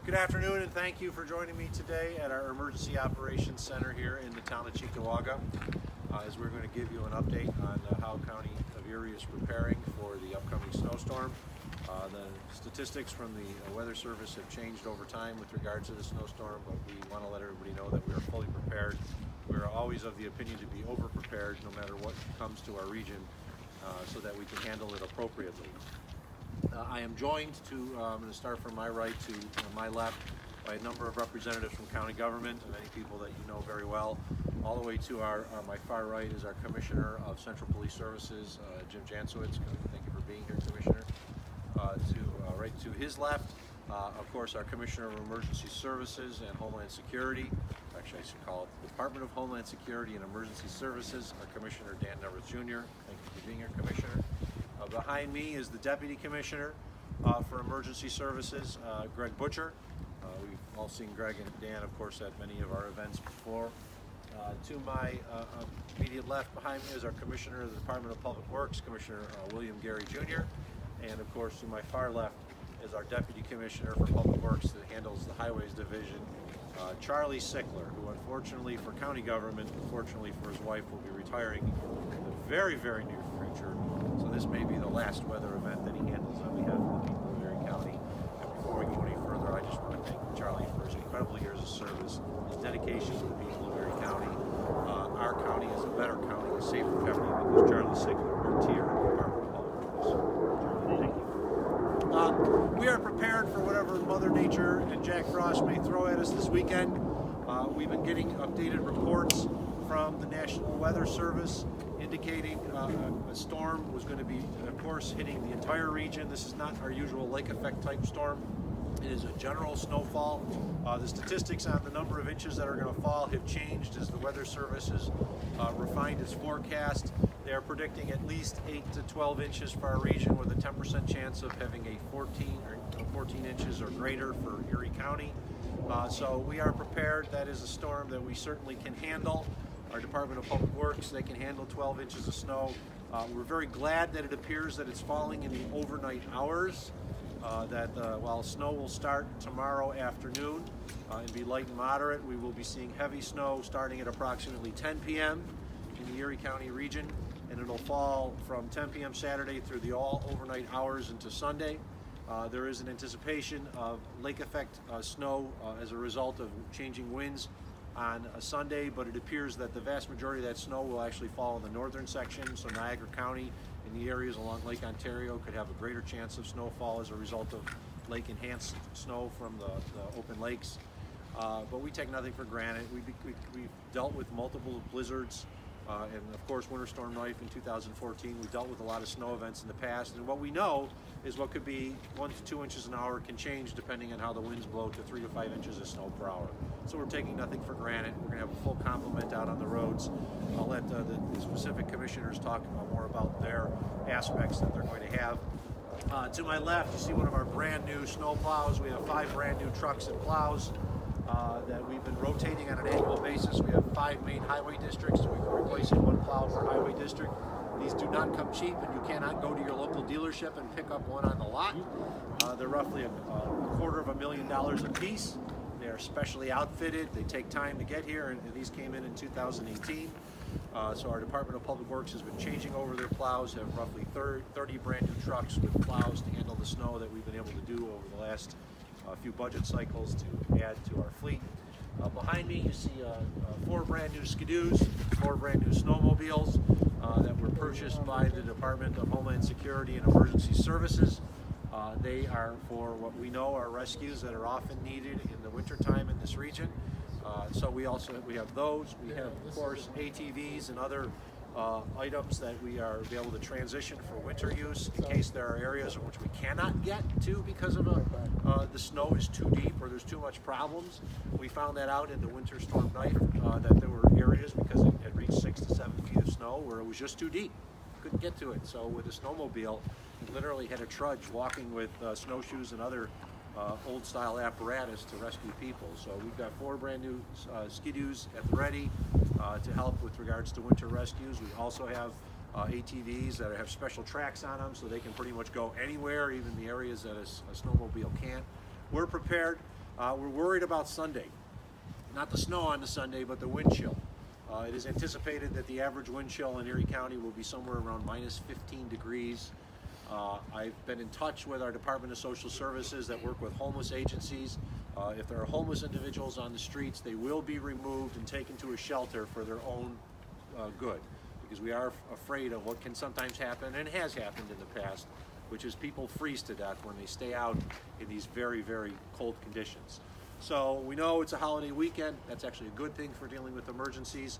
Good afternoon, and thank you for joining me today at our Emergency Operations Center here in the town of Cheektowaga, as we're going to give you an update on how County of Erie is preparing for the upcoming snowstorm. The statistics from the Weather Service have changed over time with regard to the snowstorm, but we want to let everybody know that we are fully prepared. We are always of the opinion to be over-prepared no matter what comes to our region, so that we can handle it appropriately. I am joined I'm going to start from my right to my left by a number of representatives from county government, and many people that you know very well. All the way to my far right is our Commissioner of Central Police Services, Jim Jansowitz. Thank you for being here, Commissioner. Right to his left, of course, our Commissioner of Emergency Services and Homeland Security. Actually, I should call it the Department of Homeland Security and Emergency Services, our Commissioner Dan Nevers Jr. Thank you for being here, Commissioner. Behind me is the Deputy Commissioner for Emergency Services, Greg Butcher. We've all seen Greg and Dan, of course, at many of our events before. To my immediate left behind me is our Commissioner of the Department of Public Works, Commissioner William Gary Jr. And of course, to my far left is our Deputy Commissioner for Public Works that handles the Highways Division, Charlie Sickler, who unfortunately for county government, unfortunately for his wife, will be retiring in the very, very near future. So this may be the last weather event that he handles on behalf of the people of Erie County. And before we go any further, I just want to thank Charlie for his incredible years of service, his dedication to the people of Erie County. Our county is a better county, a safer county because Charlie Sickler worked here at the Department of Public Works. Charlie, thank you. We are prepared for whatever Mother Nature and Jack Frost may throw at us this weekend. We've been getting updated reports from the National Weather Service indicating a storm was going to be, of course, hitting the entire region. This is not our usual lake effect type storm. It is a general snowfall. The statistics on the number of inches that are going to fall have changed as the Weather Service has refined its forecast. They are predicting at least 8 to 12 inches for our region with a 10% chance of having a 14 inches or greater for Erie County. So we are prepared. That is a storm that we certainly can handle. Our Department of Public Works, they can handle 12 inches of snow. We're very glad that it appears that it's falling in the overnight hours, while snow will start tomorrow afternoon and be light and moderate, we will be seeing heavy snow starting at approximately 10 p.m. in the Erie County region, and it'll fall from 10 p.m. Saturday through the all overnight hours into Sunday. There is an anticipation of lake effect snow as a result of changing winds on a Sunday, but it appears that the vast majority of that snow will actually fall in the northern section, so Niagara County and the areas along Lake Ontario could have a greater chance of snowfall as a result of lake-enhanced snow from the open lakes. But we take nothing for granted. We've dealt with multiple blizzards, and of course Winter Storm Knife in 2014. We dealt with a lot of snow events in the past, and what we know is what could be 1 to 2 inches an hour can change depending on how the winds blow to 3 to 5 inches of snow per hour. So we're taking nothing for granted. We're going to have a full complement out on the roads. I'll let the specific commissioners talk more about their aspects that they're going to have. To my left, you see one of our brand new snow plows. We have 5 brand new trucks and plows that we've been rotating on an annual basis. We have 5 main highway districts, so we're replacing 1 plow per highway district. These do not come cheap, and you cannot go to your local dealership and pick up one on the lot. They're roughly $250,000 a piece. They are specially outfitted. They take time to get here, and these came in 2018. So our Department of Public Works has been changing over their plows, have roughly 30 brand new trucks with plows to handle the snow that we've been able to do over the last few budget cycles to add to our fleet. Behind me you see 4 brand new skidoos, 4 brand new snowmobiles that were purchased by the Department of Homeland Security and Emergency Services. They are for what we know are rescues that are often needed in the wintertime in this region. So we have those. We have, of course, ATVs and other items that we are able to transition for winter use in case there are areas in which we cannot get to because of the snow is too deep or there's too much problems. We found that out in the Winter Storm Knife, that there were areas because it had reached 6 to 7 feet of snow where it was just too deep. Couldn't get to it. So with a snowmobile, we literally had a trudge walking with snowshoes and other old style apparatus to rescue people. So we've got 4 brand new skidoos at the ready to help with regards to winter rescues. We also have ATVs that have special tracks on them so they can pretty much go anywhere, even the areas that a snowmobile can't. We're prepared. We're worried about Sunday. Not the snow on the Sunday, but the wind chill. It is anticipated that the average wind chill in Erie County will be somewhere around minus 15 degrees. I've been in touch with our Department of Social Services that work with homeless agencies. If there are homeless individuals on the streets, they will be removed and taken to a shelter for their own good, because we are afraid of what can sometimes happen, and has happened in the past, which is people freeze to death when they stay out in these very, very cold conditions. So we know it's a holiday weekend. That's actually a good thing for dealing with emergencies.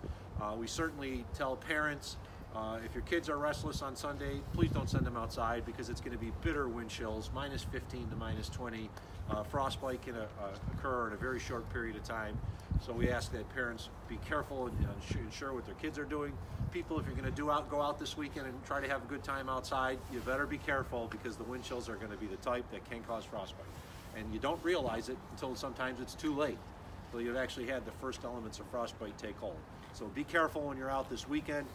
We certainly tell parents, if your kids are restless on Sunday, please don't send them outside, because it's going to be bitter wind chills, minus 15 to minus 20. Frostbite can occur in a very short period of time. So we ask that parents be careful and ensure what their kids are doing. People, if you're going to go out this weekend and try to have a good time outside, you better be careful, because the wind chills are going to be the type that can cause frostbite. And you don't realize it until sometimes it's too late. So you've actually had the first elements of frostbite take hold. So be careful when you're out this weekend.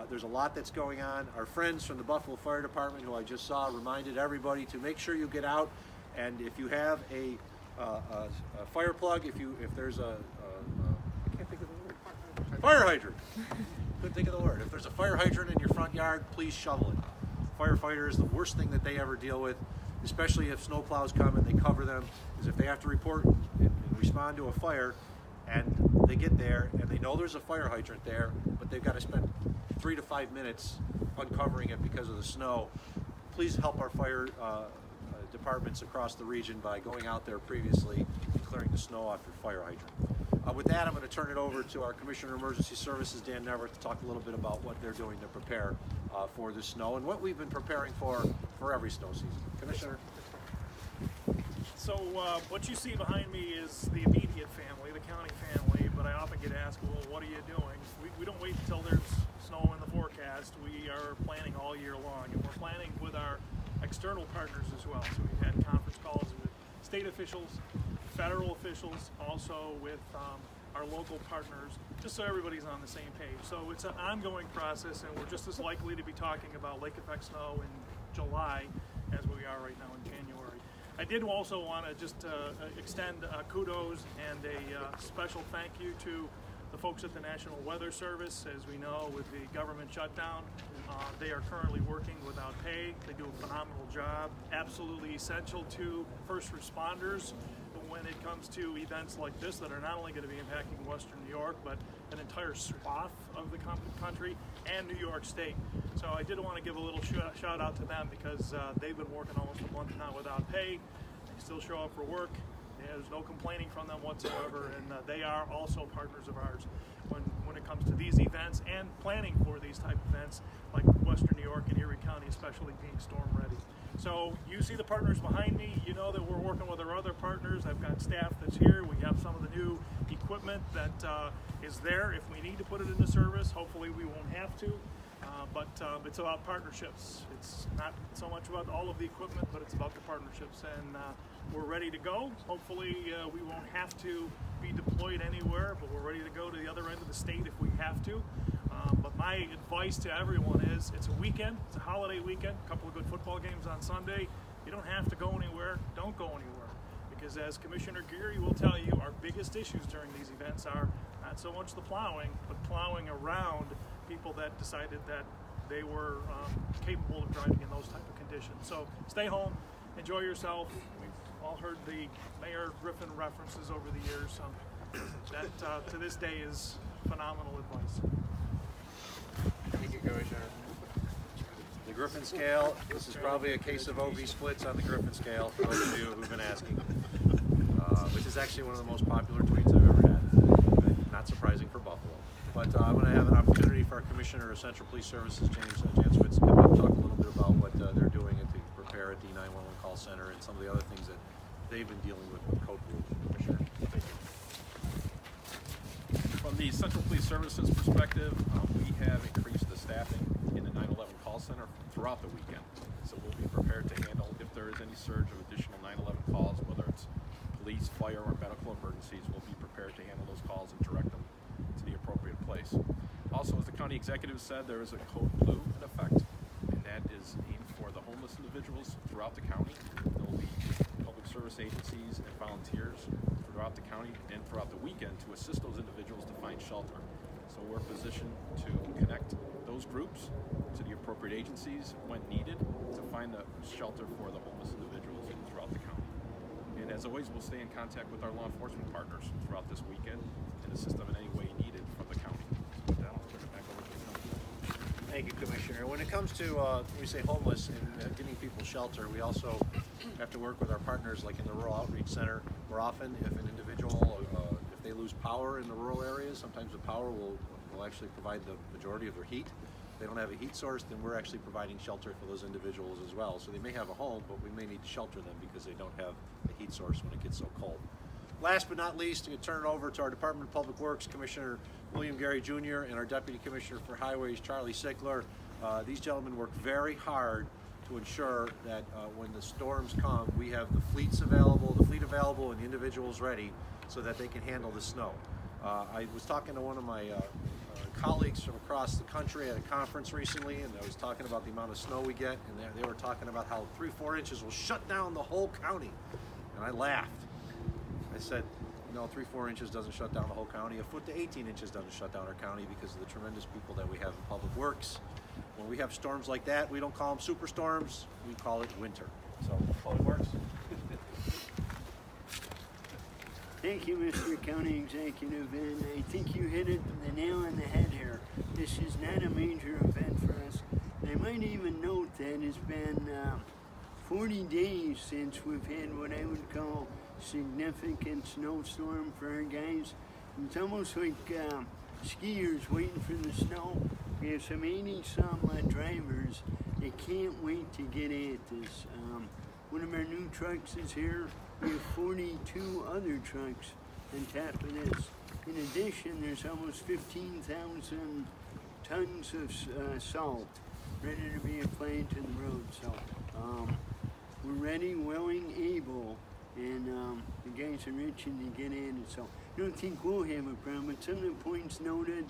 There's a lot that's going on. Our friends from the Buffalo Fire Department, who I just saw, reminded everybody to make sure you get out. And if you have a fire plug, if there's I can't think of the word. Fire hydrant. Couldn't think of the word. If there's a fire hydrant in your front yard, please shovel it. Firefighters, the worst thing that they ever deal with, especially if snowplows come and they cover them, is if they have to report and respond to a fire, and they get there and they know there's a fire hydrant there, but they've got to spend 3 to 5 minutes uncovering it because of the snow. Please help our fire departments across the region by going out there previously and clearing the snow off your fire hydrant. With that, I'm going to turn it over to our Commissioner of Emergency Services, Dan Neverett, to talk a little bit about what they're doing to prepare for the snow and what we've been preparing for every snow season. Commissioner. So what you see behind me is the immediate family, the county family, but I often get asked, well, what are you doing? We don't wait until there's snow in the forecast. We are planning all year long, and we're planning with our external partners as well. So we've had conference calls with state officials, federal officials, also with our local partners, just so everybody's on the same page. So it's an ongoing process, and we're just as likely to be talking about lake effect snow in July as we are right now in January. I did also want to just extend kudos and a special thank you to the folks at the National Weather Service. As we know, with the government shutdown, they are currently working without pay. They do a phenomenal job, absolutely essential to first responders when it comes to events like this that are not only going to be impacting Western New York, but an entire swath of the country and New York State. So I did want to give a little shout out to them, because they've been working almost a month now without pay. They still show up for work. There's no complaining from them whatsoever, and they are also partners of ours when it comes to these events and planning for these type of events like Western New York and Erie County, especially being storm ready. So you see the partners behind me. You know that we're working with our other partners. I've got staff that's here. We have some of the new equipment that is there if we need to put it into service. Hopefully we won't have to. But it's about partnerships. It's not so much about all of the equipment, but it's about the partnerships. And we're ready to go. Hopefully we won't have to be deployed anywhere, but we're ready to go to the other end of the state if we have to. But my advice to everyone is, it's a weekend, it's a holiday weekend, a couple of good football games on Sunday. You don't have to go anywhere, don't go anywhere. Because as Commissioner Geary will tell you, our biggest issues during these events are not so much the plowing, but plowing around people that decided that they were capable of driving in those type of conditions. So stay home, enjoy yourself. We've all heard the Mayor Griffin references over the years. That to this day is phenomenal advice. Thank you, Commissioner. The Griffin scale, this is probably a case of OB splits on the Griffin scale, for those of you who've been asking, which is actually one of the most popular tweets I've ever had. Not surprising for Buffalo. But I'm going to have an opportunity for our Commissioner of Central Police Services, James Janswitz, to come up and talk a little bit about what they're doing to prepare at the 911 call center and some of the other things that they've been dealing with code blue. Commissioner. Thank you. From the Central Police Services perspective, we have increased the staffing in the 911 call center throughout the weekend. So we'll be prepared to handle if there is any surge of additional 911 calls, whether it's police, fire, or medical emergencies. We'll be prepared to handle those calls and direct them to the appropriate place. Also, as the county executive said, there is a code blue in effect, and that is aimed for the homeless individuals throughout the county. There will be public service agencies and volunteers throughout the county and throughout the weekend to assist those individuals to find shelter. So we're positioned to connect those groups to the appropriate agencies when needed to find the shelter for the homeless individuals throughout the county. And as always, we'll stay in contact with our law enforcement partners throughout this weekend and assist them in any way needed from the county. So with that, I'll turn it back over to the county. Thank you, Commissioner. When it comes to, we say homeless and getting people shelter, we also have to work with our partners like in the Rural Outreach Center, where often if an individual, if they lose power in the rural areas, sometimes the power will actually provide the majority of their heat. If they don't have a heat source, then we're actually providing shelter for those individuals as well. So they may have a home, but we may need to shelter them because they don't have a heat source when it gets so cold. Last but not least, I'm going to turn it over to our Department of Public Works, Commissioner William Gary Jr. and our Deputy Commissioner for Highways, Charlie Sickler. These gentlemen work very hard to ensure that when the storms come, we have the fleet available and the individuals ready so that they can handle the snow. I was talking to one of my colleagues from across the country at a conference recently, and I was talking about the amount of snow we get, and they were talking about how 3-4 inches will shut down the whole county. And I laughed. I said, no, 3-4 inches doesn't shut down the whole county. 1 foot to 18 inches doesn't shut down our county because of the tremendous people that we have in public works. When we have storms like that, we don't call them superstorms, we call it winter. So, Public Works. Thank you, Mr. County Executive, and I think you hit it the nail on the head here. This is not a major event for us. And I might even note that it's been 40 days since we've had what I would call significant snowstorm for our guys. It's almost like skiers waiting for the snow. We have some 80-some drivers that can't wait to get at this. One of our new trucks is here. We have 42 other trucks on top of this. In addition, there's almost 15,000 tons of salt ready to be applied to the road. So we're ready, willing, able, and the guys are itching to get in. So I don't think we'll have a problem. But some of the points noted,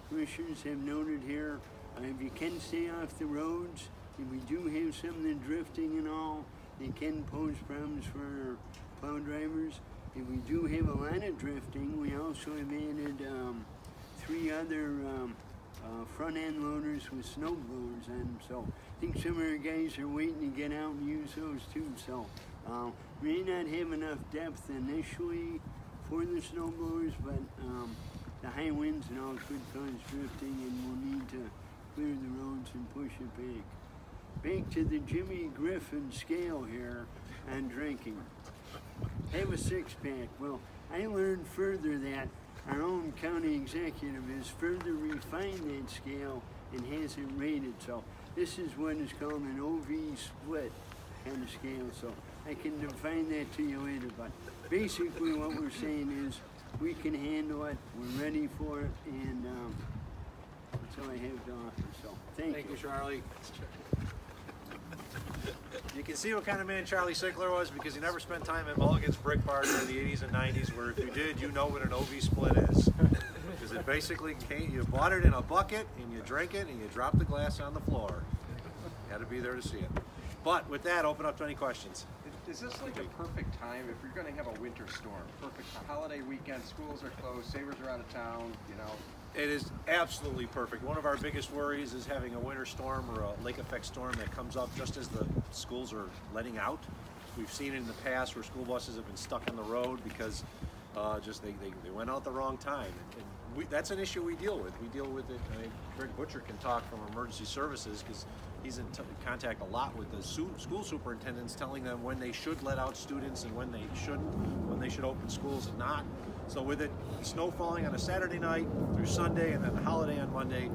commissioners have noted here, if you can stay off the roads, if we do have some of the drifting and all, they can pose problems for our plow drivers. If we do have a lot of drifting, we also have added 3 other front end loaders with snow blowers on them. So I think some of our guys are waiting to get out and use those too. So we may not have enough depth initially for the snow blowers, but the high winds and all could cause drifting, and we'll need to clear the roads and push it back. Back to the Jimmy Griffin scale here on drinking. Have a 6-pack. Well, I learned further that our own county executive has further refined that scale and has it rated. So this is what is called an OV split kind of scale. So I can define that to you later. But basically what we're saying is we can handle it, we're ready for it, and that's all I have to offer. So thank you. Thank you, Charlie. You can see what kind of man Charlie Sickler was because he never spent time at Mulligan's Brick Bar in the 80s and 90s, where if you did, you know what an OV split is. Because it basically you bought it in a bucket and you drank it and you dropped the glass on the floor. You had to be there to see it. But with that, open up to any questions. Is this like a perfect time if you're going to have a winter storm? Perfect holiday weekend, schools are closed, savers are out of town, you know. It is absolutely perfect. One of our biggest worries is having a winter storm or a lake effect storm that comes up just as the schools are letting out. We've seen it in the past where school buses have been stuck on the road because they went out the wrong time. And that's an issue we deal with. We deal with it. I mean, Greg Butcher can talk from emergency services because he's in contact a lot with the school superintendents, telling them when they should let out students and when they should open schools and not. So with it, snow falling on a Saturday night through Sunday and then the holiday on Monday,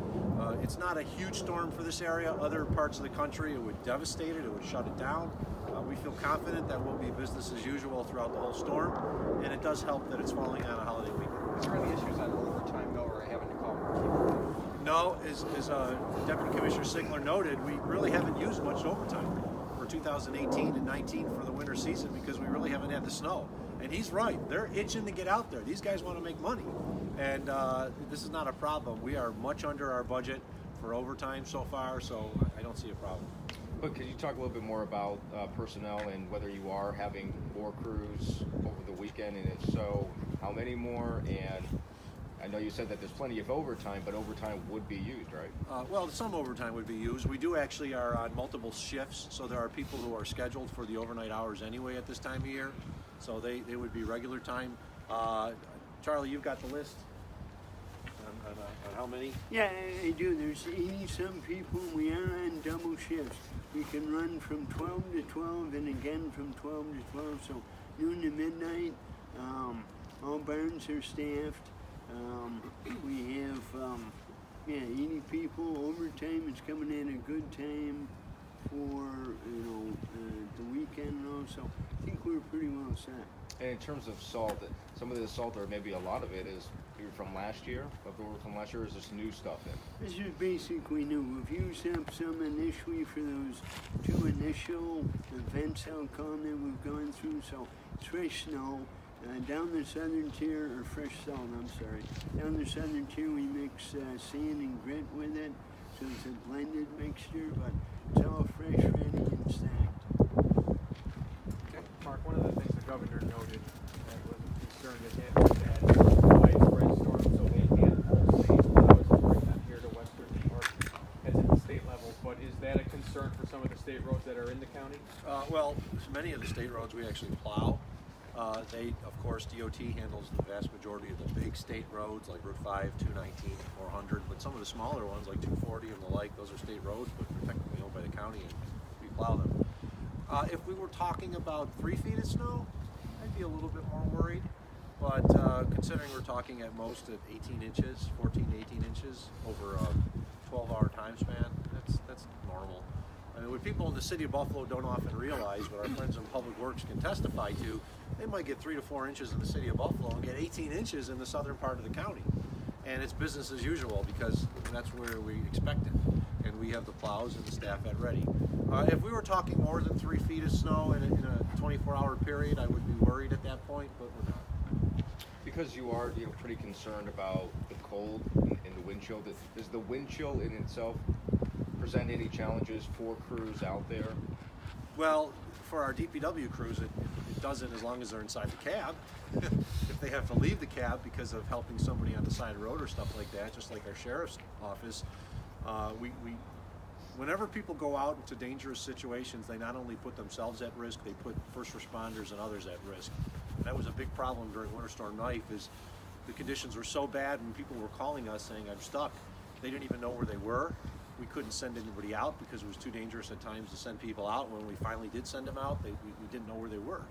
it's not a huge storm for this area. Other parts of the country, it would devastate it, it would shut it down. We feel confident that we'll be business as usual throughout the whole storm, and it does help that it's falling on a holiday weekend. Is there any issues on overtime though, or having to call more people? No, as Deputy Commissioner Sickler noted, we really haven't used much overtime for 2018 and 19 for the winter season because we really haven't had the snow. And he's right, they're itching to get out there. These guys want to make money. And this is not a problem. We are much under our budget for overtime so far, so I don't see a problem. But could you talk a little bit more about personnel and whether you are having more crews over the weekend, and if so, how many more? And I know you said that there's plenty of overtime, but overtime would be used, right? Well, some overtime would be used. We do actually are on multiple shifts, so there are people who are scheduled for the overnight hours anyway at this time of year, so they would be regular time. Charlie, you've got the list on how many? Yeah, I do. There's 80-some people. We are on double shifts. We can run from 12 to 12 and again from 12 to 12, so noon to midnight. All barns are staffed. We have 80 people. Overtime is coming in a good time for the weekend and all, so I think we're pretty well set. And in terms of salt, some of the salt, or maybe a lot of it, is from last year, leftover from last year, or is this new stuff in? This is basically new. We've used up some initially for those 2 initial events, I'll call them, that we've gone through, so it's fresh snow. Down the southern tier, or fresh salt, I'm sorry. Down the southern tier we mix sand and grit with it, so it's a blended mixture, but it's all fresh, ready, and stacked. Okay. Mark, one of the things the governor noted that was a concern that widespread storms, so they can't obviously bring them here to Western New York as at the state level, but is that a concern for some of the state roads that are in the county? Well, many of the state roads we actually plow. Of course, DOT handles the vast majority of the big state roads like Route 5, 219, 400, but some of the smaller ones like 240 and the like, those are state roads, but they're technically owned by the county and we plow them. If we were talking about 3 feet of snow, I'd be a little bit more worried, but considering we're talking at most at 18 inches, 14 to 18 inches over a 12-hour time span, that's normal. I mean, what people in the city of Buffalo don't often realize, but our friends in Public Works can testify to, they might get 3 to 4 inches in the city of Buffalo and get 18 inches in the southern part of the county. And it's business as usual because that's where we expect it. And we have the plows and the staff at ready. If we were talking more than 3 feet of snow in a 24-hour period, I would be worried at that point, but we're not. Because you are pretty concerned about the cold and the wind chill, does the wind chill in itself present any challenges for crews out there? Well, for our DPW crews, it doesn't as long as they're inside the cab. If they have to leave the cab because of helping somebody on the side of the road or stuff like that, just like our sheriff's office, whenever people go out into dangerous situations, they not only put themselves at risk, they put first responders and others at risk. And that was a big problem during Winter Storm Knife, is the conditions were so bad when people were calling us saying, I'm stuck. They didn't even know where they were. We couldn't send anybody out because it was too dangerous at times to send people out. When we finally did send them out, we didn't know where they were.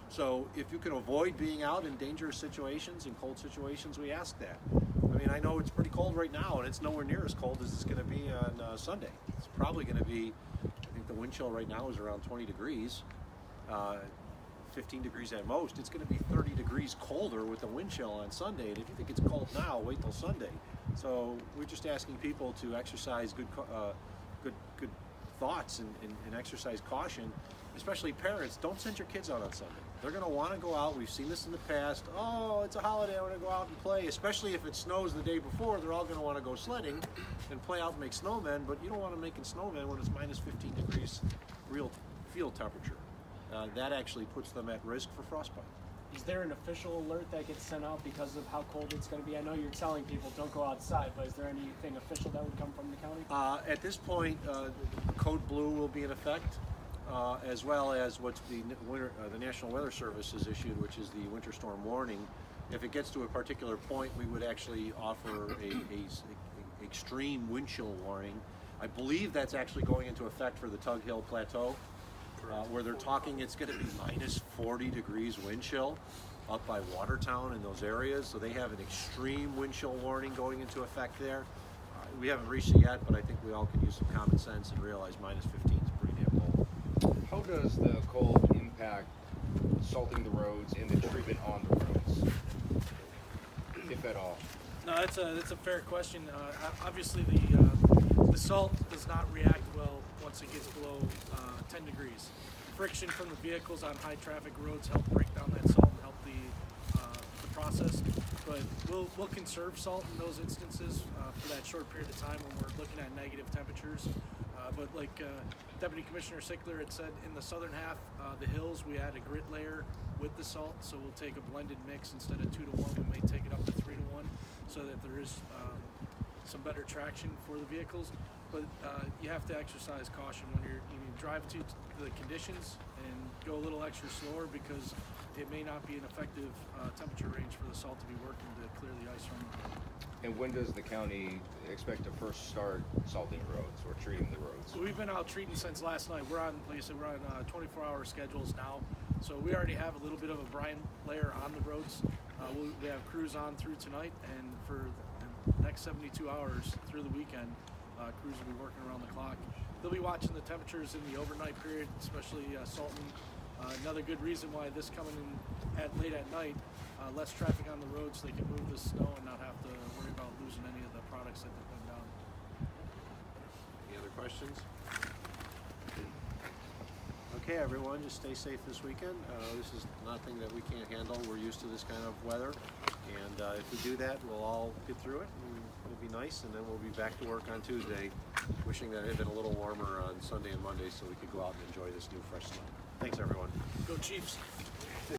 So if you can avoid being out in dangerous situations, in cold situations, we ask that. I mean, I know it's pretty cold right now, and it's nowhere near as cold as it's going to be on Sunday. It's probably going to be, I think the wind chill right now is around 20 degrees, 15 degrees at most. It's going to be 30 degrees colder with the wind chill on Sunday, and if you think it's cold now, wait till Sunday. So we're just asking people to exercise good thoughts and exercise caution, especially parents. Don't send your kids out on Sunday. They're going to want to go out. We've seen this in the past. Oh, it's a holiday, I want to go out and play. Especially if it snows the day before, they're all going to want to go sledding and play out and make snowmen, but you don't want to make snowmen when it's minus 15 degrees real field temperature. That actually puts them at risk for frostbite. Is there an official alert that gets sent out because of how cold it's going to be? I know you're telling people don't go outside, but is there anything official that would come from the county? At this point, Code Blue will be in effect, as well as what's the National Weather Service has issued, which is the winter storm warning. If it gets to a particular point, we would actually offer a extreme wind chill warning. I believe that's actually going into effect for the Tug Hill Plateau. Where they're talking it's going to be minus 40 degrees wind chill up by Watertown and those areas. So they have an extreme wind chill warning going into effect there. We haven't reached it yet, but I think we all can use some common sense and realize minus 15 is pretty damn cold. How does the cold impact salting the roads and the treatment on the roads, if at all? No, that's a fair question. Obviously, the salt does not react well once it gets below 10 degrees. Friction from the vehicles on high traffic roads help break down that salt and help the process. But we'll conserve salt in those instances for that short period of time when we're looking at negative temperatures. But like Deputy Commissioner Sickler had said, in the southern half, the hills, we add a grit layer with the salt, so we'll take a blended mix. Instead of 2 to 1, we may take it up to 3 to 1, so that there is some better traction for the vehicles. But you have to exercise caution when you drive to the conditions and go a little extra slower, because it may not be an effective temperature range for the salt to be working to clear the ice from them. And when does the county expect to first start salting roads or treating the roads? So we've been out treating since last night. We're on, like I said, we're on 24-hour schedules now. So we already have a little bit of a brine layer on the roads. We have crews on through tonight, and for the next 72 hours through the weekend, crews will be working around the clock. They'll be watching the temperatures in the overnight period, especially salting. Another good reason why this coming in late at night, less traffic on the roads, so they can move the snow and not have to worry about losing any of the products that they're putting down. Any other questions? Okay, everyone, just stay safe this weekend. This is nothing that we can't handle. We're used to this kind of weather, and if we do that, we'll all get through it, and it'll be nice, and then we'll be back to work on Tuesday, wishing that it had been a little warmer on Sunday and Monday so we could go out and enjoy this new fresh snow. Thanks, everyone. Go Chiefs!